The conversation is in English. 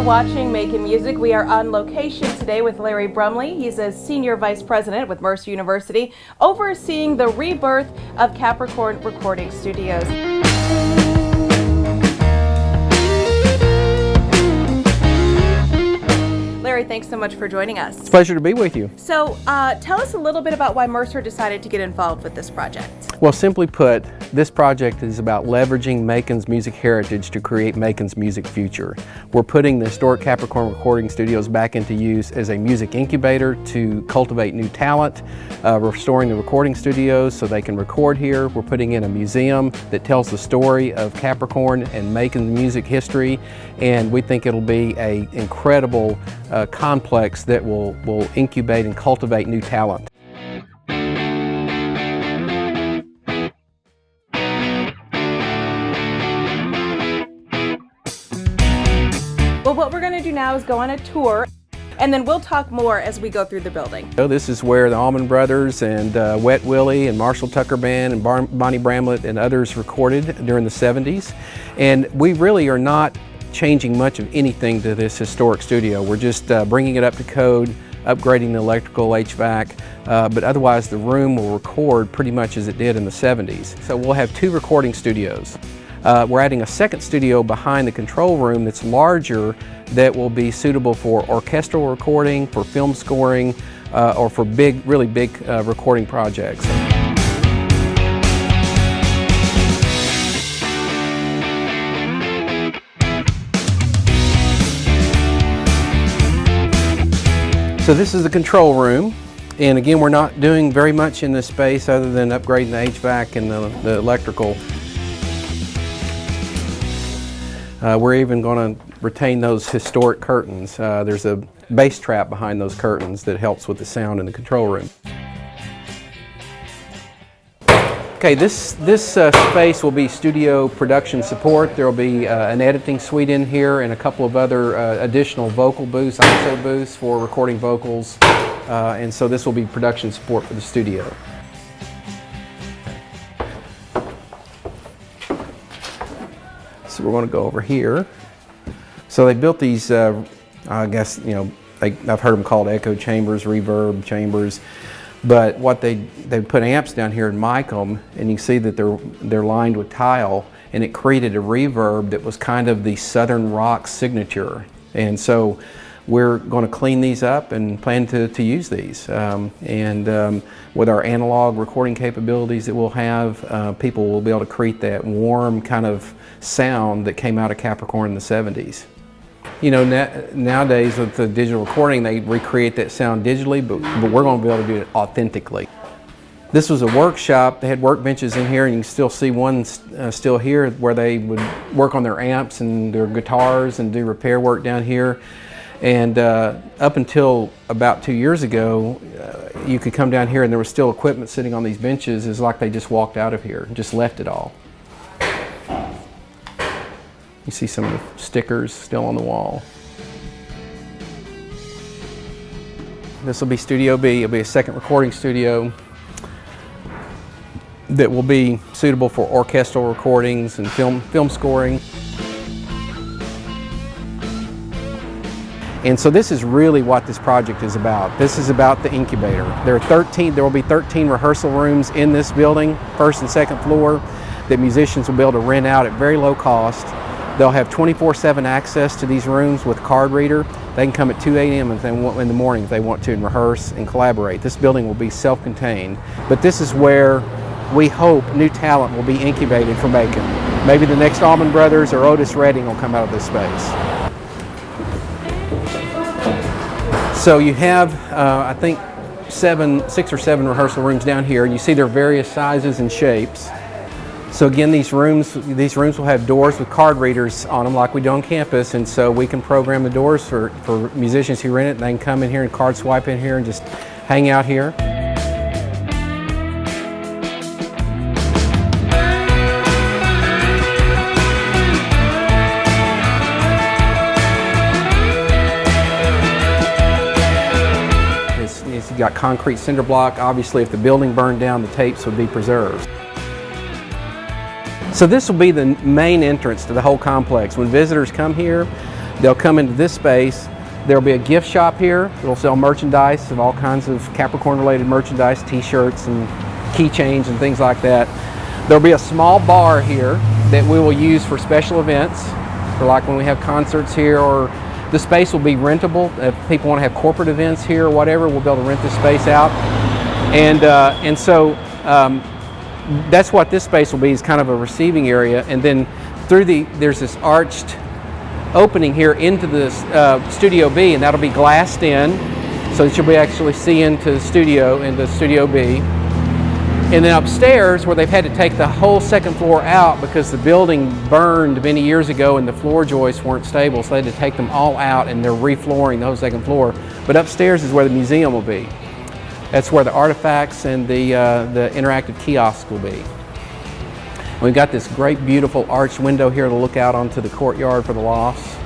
watching Macon Music. We are on location today with Larry Brumley. He's a Senior Vice President with Mercer University, overseeing the rebirth of Capricorn Recording Studios. Larry, thanks so much for joining us. It's a pleasure to be with you. So tell us a little bit about why Mercer decided to get involved with this project. Well, simply put, this project is about leveraging Macon's music heritage to create Macon's music future. We're putting the historic Capricorn Recording Studios back into use as a music incubator to cultivate new talent, restoring the recording studios so they can record here. We're putting in a museum that tells the story of Capricorn and Macon's music history, and we think it'll be an incredible complex that will incubate and cultivate new talent. Well, what we're going to do now is go on a tour, and then we'll talk more as we go through the building. So this is where the Allman Brothers and Wet Willie and Marshall Tucker Band and Bonnie Bramlett and others recorded during the 70s. And we really are not changing much of anything to this historic studio. We're just bringing it up to code, upgrading the electrical, HVAC, but otherwise the room will record pretty much as it did in the 70s. So we'll have 2 recording studios. We're adding a second studio behind the control room that's larger, that will be suitable for orchestral recording, for film scoring, or for really big recording projects. So this is the control room, and again, we're not doing very much in this space other than upgrading the HVAC and the electrical. We're even going to retain those historic curtains. There's a bass trap behind those curtains that helps with the sound in the control room. Okay, this space will be studio production support. There will be an editing suite in here and a couple of other additional vocal booths, ISO booths for recording vocals. And so this will be production support for the studio. So we're going to go over here. So they built these, I guess, you know, I've heard them called echo chambers, reverb chambers. But what they put amps down here and mic them, and you can see that they're lined with tile, and it created a reverb that was kind of the Southern rock signature. And so we're going to clean these up and plan to use these. With our analog recording capabilities that we'll have, people will be able to create that warm kind of sound that came out of Capricorn in the 70s. You know, nowadays with the digital recording, they recreate that sound digitally, but we're going to be able to do it authentically. This was a workshop. They had workbenches in here, and you can still see one still here where they would work on their amps and their guitars and do repair work down here. And up until about 2 years ago, you could come down here and there was still equipment sitting on these benches. It's like they just walked out of here and just left it all. You see some of the stickers still on the wall. This will be Studio B. It'll be a second recording studio that will be suitable for orchestral recordings and film scoring. And so this is really what this project is about. This is about the incubator. There will be 13 rehearsal rooms in this building, first and second floor, that musicians will be able to rent out at very low cost. They'll have 24/7 access to these rooms with card reader. They can come at 2 a.m. in the morning if they want to and rehearse and collaborate. This building will be self-contained, but this is where we hope new talent will be incubated from Macon. Maybe the next Allman Brothers or Otis Redding will come out of this space. So you have, I think, 6 or 7 rehearsal rooms down here. You see they're various sizes and shapes. So again, these rooms will have doors with card readers on them like we do on campus, and so we can program the doors for musicians who rent it, and they can come in here and card swipe in here and just hang out here. You've got concrete cinder block. Obviously, if the building burned down, the tapes would be preserved. So this will be the main entrance to the whole complex. When visitors come here, They'll come into this space. There'll be a gift shop here. It'll sell merchandise of all kinds of Capricorn related merchandise, t-shirts and keychains and things like that. There'll be a small bar here that we will use for special events, for like when we have concerts here, or the space will be rentable. If people want to have corporate events here or whatever, we'll be able to rent this space out. And so that's what this space will be, is kind of a receiving area. And then there's this arched opening here into the Studio B, and that'll be glassed in so that you'll be actually see into the Studio B. And then upstairs, where they've had to take the whole second floor out because the building burned many years ago and the floor joists weren't stable, so they had to take them all out and they're reflooring the whole second floor. But upstairs is where the museum will be. That's where the artifacts and the interactive kiosks will be. We've got this great, beautiful arched window here to look out onto the courtyard for the lofts.